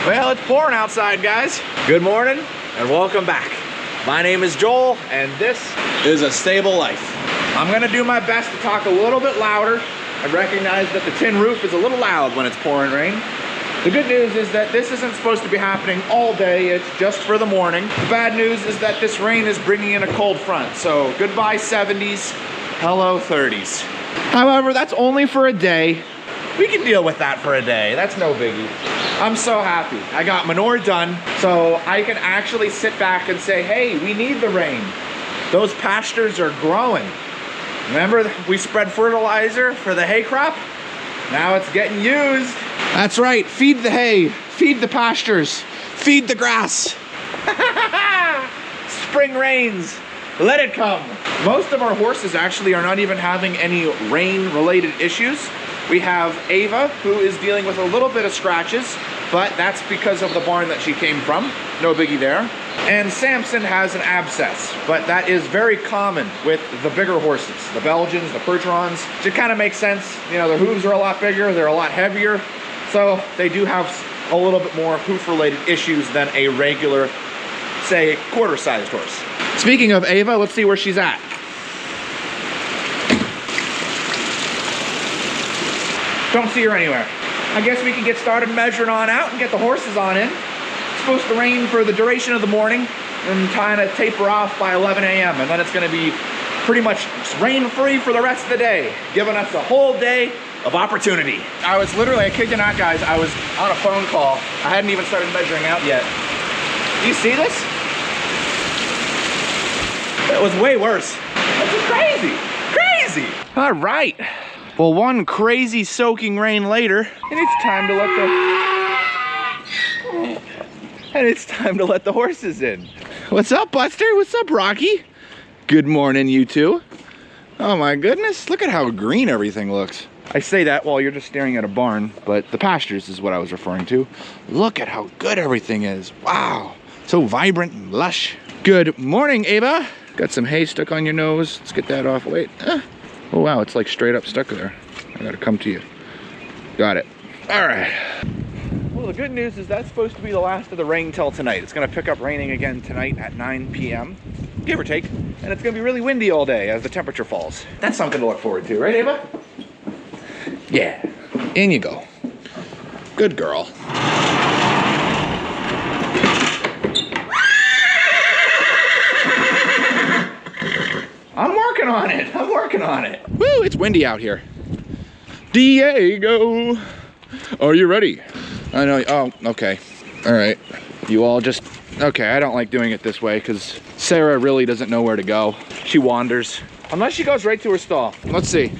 Well, it's pouring outside, guys. Good morning and welcome back. My name is Joel and this is A Stable Life. I'm gonna do my best to talk a little bit louder. I recognize that the tin roof is a little loud when it's pouring rain. The good news is that this isn't supposed to be happening all day, it's just for the morning. The bad news is that this rain is bringing in a cold front, so goodbye 70s, hello 30s. However, that's only for a day. We can deal with that for a day, that's no biggie. I'm so happy. I got manure done, so I can actually sit back and say, hey, we need the rain. Those pastures are growing. Remember we spread fertilizer for the hay crop? Now it's getting used. That's right, feed the hay, feed the pastures, feed the grass. Spring rains, let it come. Most of our horses actually are not even having any rain-related issues. We have Ava, who is dealing with a little bit of scratches, but that's because of the barn that she came from. No biggie there. And Samson has an abscess, but that is very common with the bigger horses, the Belgians, the Percherons. It kind of makes sense. You know, their hooves are a lot bigger, they're a lot heavier, so they do have a little bit more hoof-related issues than a regular, say, quarter-sized horse. Speaking of Ava, let's see where she's at. Don't see her anywhere. I guess we can get started measuring on out and get the horses on in. It's supposed to rain for the duration of the morning and kind of taper off by 11 a.m. and then it's going to be pretty much rain-free for the rest of the day, giving us a whole day of opportunity. I was literally, I kid you not, guys, I was on a phone call. I hadn't even started measuring out yet. Do you see this? It was way worse. This is crazy, crazy. All right. Well, one crazy soaking rain later, and it's time to let the horses in. What's up, Buster? What's up, Rocky? Good morning, you two. Oh my goodness, look at how green everything looks. I say that while you're just staring at a barn, but the pastures is what I was referring to. Look at how good everything is. Wow, so vibrant and lush. Good morning, Ava. Got some hay stuck on your nose. Let's get that off. Wait. Oh wow, it's like straight up stuck there. I gotta come to you. Got it. All right. Well, the good news is that's supposed to be the last of the rain till tonight. It's gonna pick up raining again tonight at 9 p.m., give or take. And it's gonna be really windy all day as the temperature falls. That's something to look forward to, right, Ava? Yeah, in you go. Good girl. I'm working on it. I'm working on it. Woo, it's windy out here. Diego, are you ready? I know, oh, okay. All right, you all just, okay, I don't like doing it this way because Sarah really doesn't know where to go. She wanders, unless she goes right to her stall. Let's see.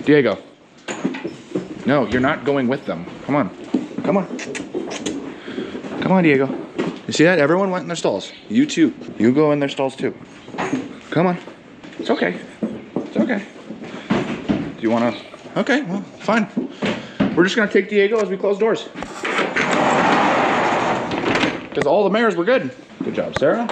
Diego. No, you're not going with them. Come on, come on. Come on, Diego. You see that? Everyone went in their stalls. You too. You go in their stalls too. Come on. It's okay. It's okay. Do you want to? Okay, well, fine. We're just going to take Diego as we close doors. Because all the mares were good. Good job, Sarah.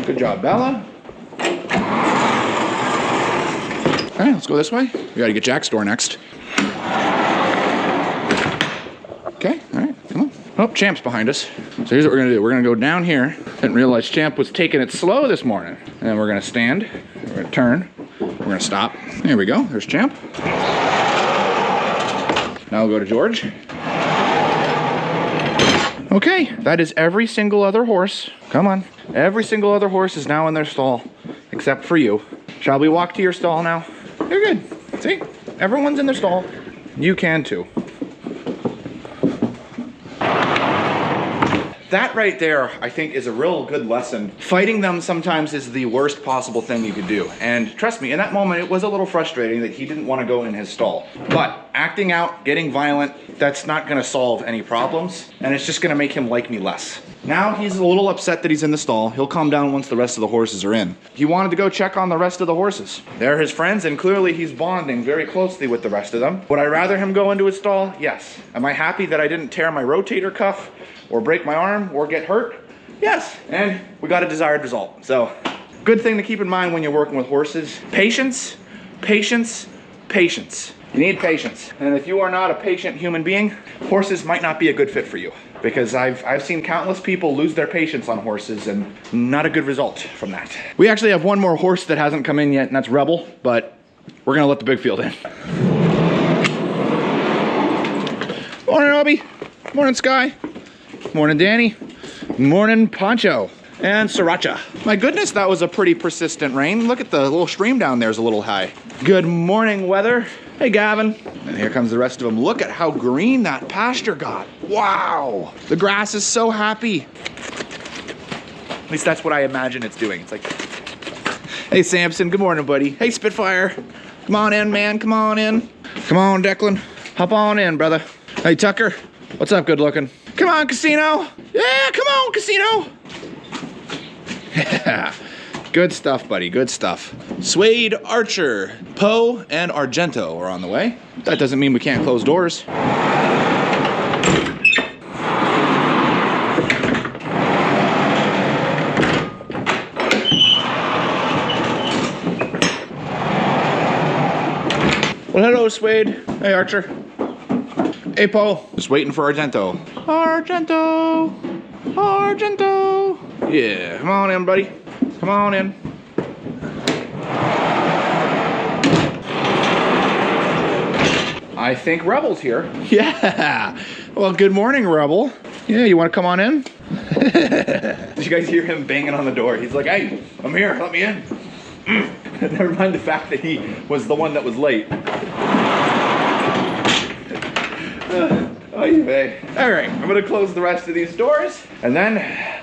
Good job, Bella. All right, let's go this way. We got to get Jack's door next. Okay, all right, come on. Oh, Champ's behind us. So here's what we're gonna do. We're gonna go down here. Didn't realize Champ was taking it slow this morning. And then we're gonna stand, we're gonna turn, we're gonna stop. There we go, there's Champ. Now we'll go to George. Okay, that is every single other horse. Come on. Every single other horse is now in their stall, except for you. Shall we walk to your stall now? You're good. See, everyone's in their stall. You can too. That right there, I think, is a real good lesson. Fighting them sometimes is the worst possible thing you could do. And trust me, in that moment, it was a little frustrating that he didn't want to go in his stall. But acting out, getting violent, that's not going to solve any problems. And it's just going to make him like me less. Now he's a little upset that he's in the stall. He'll calm down once the rest of the horses are in. He wanted to go check on the rest of the horses. They're his friends, and clearly he's bonding very closely with the rest of them. Would I rather him go into his stall? Yes. Am I happy that I didn't tear my rotator cuff or break my arm or get hurt? Yes. And we got a desired result. So good thing to keep in mind when you're working with horses. Patience, patience, patience. You need patience. And if you are not a patient human being, horses might not be a good fit for you. Because I've seen countless people lose their patience on horses and not a good result from that. We actually have one more horse that hasn't come in yet, and that's Rebel, but we're gonna let the big field in. Morning, Obi. Morning, Sky. Morning, Danny. Morning, Poncho. And Sriracha. My goodness, that was a pretty persistent rain. Look at the little stream down there is a little high. Good morning, weather. Hey, Gavin. And here comes the rest of them. Look at how green that pasture got. Wow. The grass is so happy. At least that's what I imagine it's doing. It's like, hey, Samson. Good morning, buddy. Hey, Spitfire. Come on in, man. Come on in. Come on, Declan. Hop on in, brother. Hey, Tucker. What's up, good looking? Come on, Casino. Yeah, come on, Casino. Yeah. Good stuff, buddy, good stuff. Suede, Archer, Poe, and Argento are on the way. That doesn't mean we can't close doors. Well, hello, Suede. Hey, Archer. Hey, Poe. Just waiting for Argento. Argento, Argento. Yeah, come on in, buddy. Come on in. I think Rebel's here. Yeah. Well, good morning, Rebel. Yeah, you want to come on in? Did you guys hear him banging on the door? He's like, hey, I'm here. Let me in. Never mind the fact that he was the one that was late. All right, I'm gonna close the rest of these doors, and then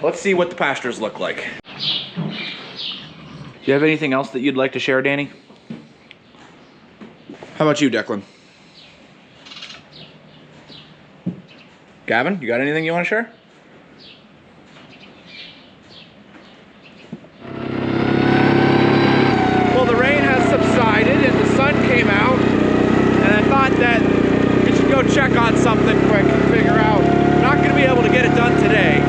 let's see what the pastures look like. Do you have anything else that you'd like to share, Danny? How about you, Declan? Gavin, you got anything you want to share? Well, the rain has subsided and the sun came out, and I thought that we should go check on something quick and figure out. We're not going to be able to get it done today,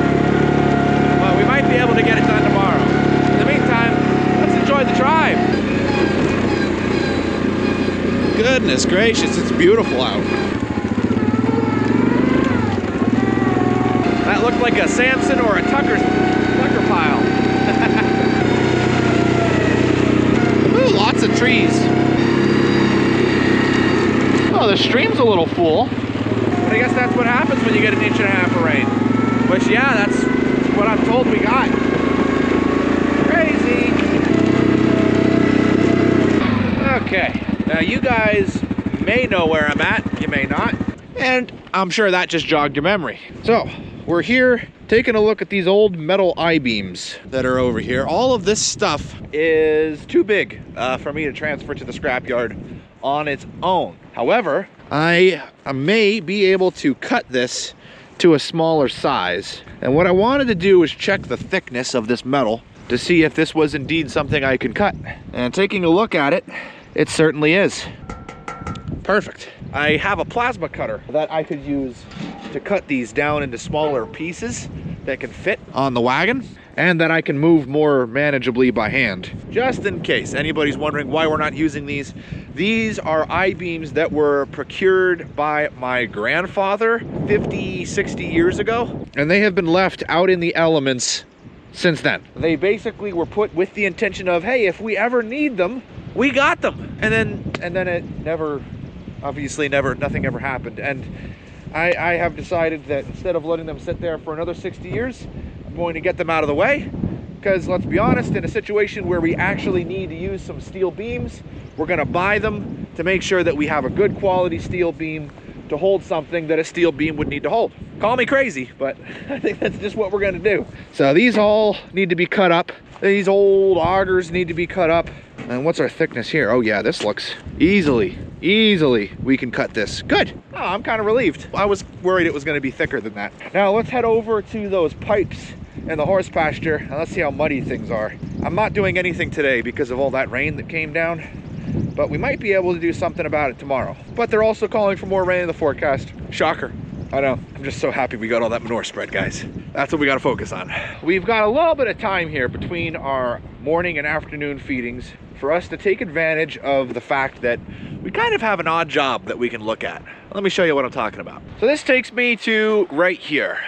but we might be able to get it done tomorrow. In the meantime, let's enjoy the drive. Goodness gracious, it's beautiful out. That looked like a Samson or a Tucker pile. Ooh, lots of trees. Oh, the stream's a little full. But I guess that's what happens when you get 1.5 inches of rain. Which, yeah, that's what I'm told we got. Crazy. Okay, now you guys may know where I'm at, you may not. And I'm sure that just jogged your memory. So, we're here taking a look at these old metal I-beams that are over here. All of this stuff is too big for me to transfer to the scrapyard on its own. However, I may be able to cut this to a smaller size. And what I wanted to do is check the thickness of this metal to see if this was indeed something I can cut. And taking a look at it, it certainly is. Perfect. I have a plasma cutter that I could use to cut these down into smaller pieces that can fit on the wagon and that I can move more manageably by hand. Just in case anybody's wondering why we're not using these, these are I-beams that were procured by my grandfather 50, 60 years ago, and they have been left out in the elements since then. They basically were put with the intention of, hey, if we ever need them, we got them. And then it never, obviously nothing ever happened. And I have decided that instead of letting them sit there for another 60 years, I'm going to get them out of the way. Because let's be honest, in a situation where we actually need to use some steel beams, we're gonna buy them to make sure that we have a good quality steel beam to hold something that a steel beam would need to hold. Call me crazy, but I think that's just what we're gonna do. So these all need to be cut up. These old augers need to be cut up. And what's our thickness here? Oh yeah, this looks easily we can cut this. Good. Oh, I'm kind of relieved. I was worried it was going to be thicker than that. Now let's head over to those pipes in the horse pasture and let's see how muddy things are. I'm not doing anything today because of all that rain that came down, but we might be able to do something about it tomorrow. But they're also calling for more rain in the forecast. Shocker. I know. I'm just so happy we got all that manure spread, guys. That's what we got to focus on. We've got a little bit of time here between our morning and afternoon feedings for us to take advantage of the fact that we kind of have an odd job that we can look at. Let me show you what I'm talking about. So this takes me to right here.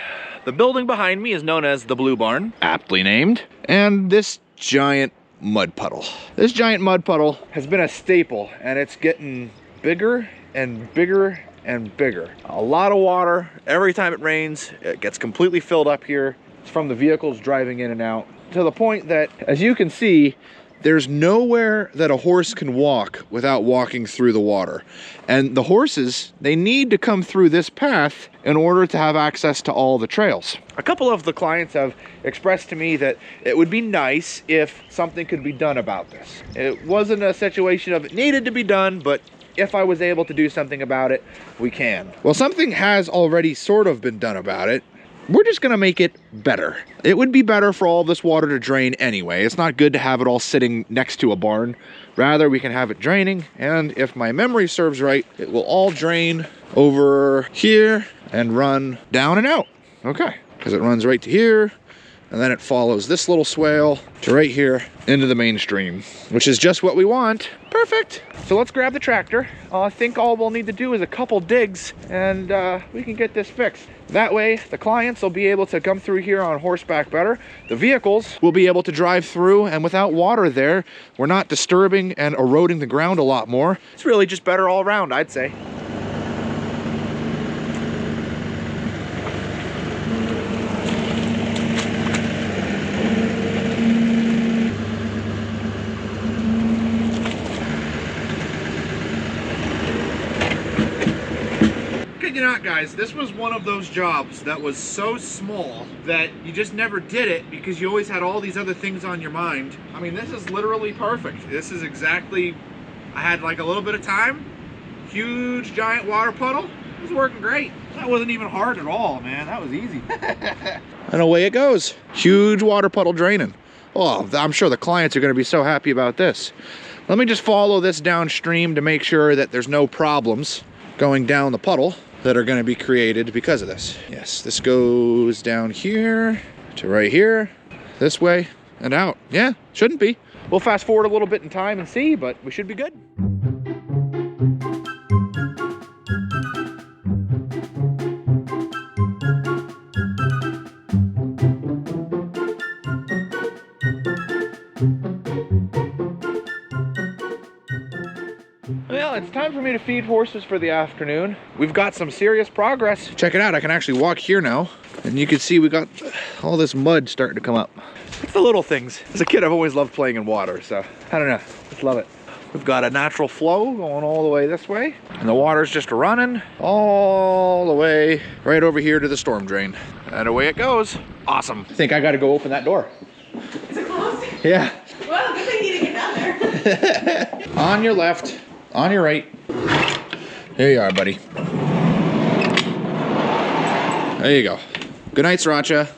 The building behind me is known as the Blue Barn, aptly named, and this giant mud puddle. This giant mud puddle has been a staple, and it's getting bigger and bigger and bigger. A lot of water. Every time it rains, it gets completely filled up here. It's from the vehicles driving in and out, to the point that, as you can see, there's nowhere that a horse can walk without walking through the water. And the horses, they need to come through this path in order to have access to all the trails. A couple of the clients have expressed to me that it would be nice if something could be done about this. It wasn't a situation of it needed to be done, but if I was able to do something about it, we can. Well, something has already sort of been done about it. We're just gonna make it better. It would be better for all this water to drain anyway. It's not good to have it all sitting next to a barn. Rather, we can have it draining, and if my memory serves right, it will all drain over here and run down and out. Okay, because it runs right to here, and then it follows this little swale to right here into the mainstream, which is just what we want. Perfect. So let's grab the tractor. I think all we'll need to do is a couple digs, and we can get this fixed. That way, the clients will be able to come through here on horseback better. The vehicles will be able to drive through, and without water there, we're not disturbing and eroding the ground a lot more. It's really just better all around, I'd say. Not, guys, this was one of those jobs that was so small that you just never did it because you always had all these other things on your mind. I mean, this is literally perfect. This is exactly, I had like a little bit of time, huge giant water puddle. It was working great. That wasn't even hard at all, man. That was easy. And away it goes. Huge water puddle draining. Oh, I'm sure the clients are going to be so happy about this. Let me just follow this downstream to make sure that there's no problems going down the puddle that are going to be created because of this. Yes, this goes down here to right here, this way and out. Yeah, shouldn't be. We'll fast forward a little bit in time and see, but we should be good. Well, it's time for me to feed horses for the afternoon. We've got some serious progress. Check it out, I can actually walk here now. And you can see we got all this mud starting to come up. It's the little things. As a kid, I've always loved playing in water, so I don't know, just love it. We've got a natural flow going all the way this way. And the water's just running all the way right over here to the storm drain. And away it goes. Awesome. I think I gotta go open that door. Is it closed? Yeah. Well, good thing you didn't get down there. On your left. On your right. There you are, buddy. There you go. Good night, Sriracha.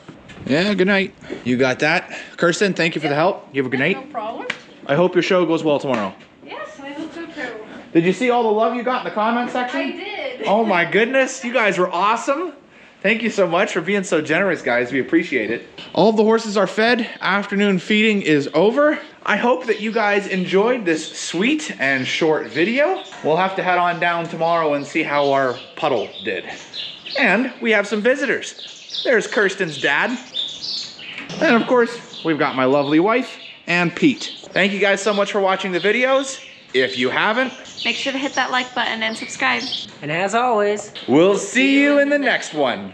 Yeah, good night. You got that. Kirsten, thank you for the help. You have a good night. No problem. I hope your show goes well tomorrow. Yes, I hope so too. Did you see all the love you got in the comment section? I did. Oh my goodness, you guys were awesome. Thank you so much for being so generous, guys. We appreciate it. All of the horses are fed. Afternoon feeding is over. I hope that you guys enjoyed this sweet and short video. We'll have to head on down tomorrow and see how our puddle did. And we have some visitors. There's Kirsten's dad. And of course, we've got my lovely wife and Pete. Thank you guys so much for watching the videos. If you haven't, Make sure to hit that like button and subscribe. And as always, we'll see you in the next one.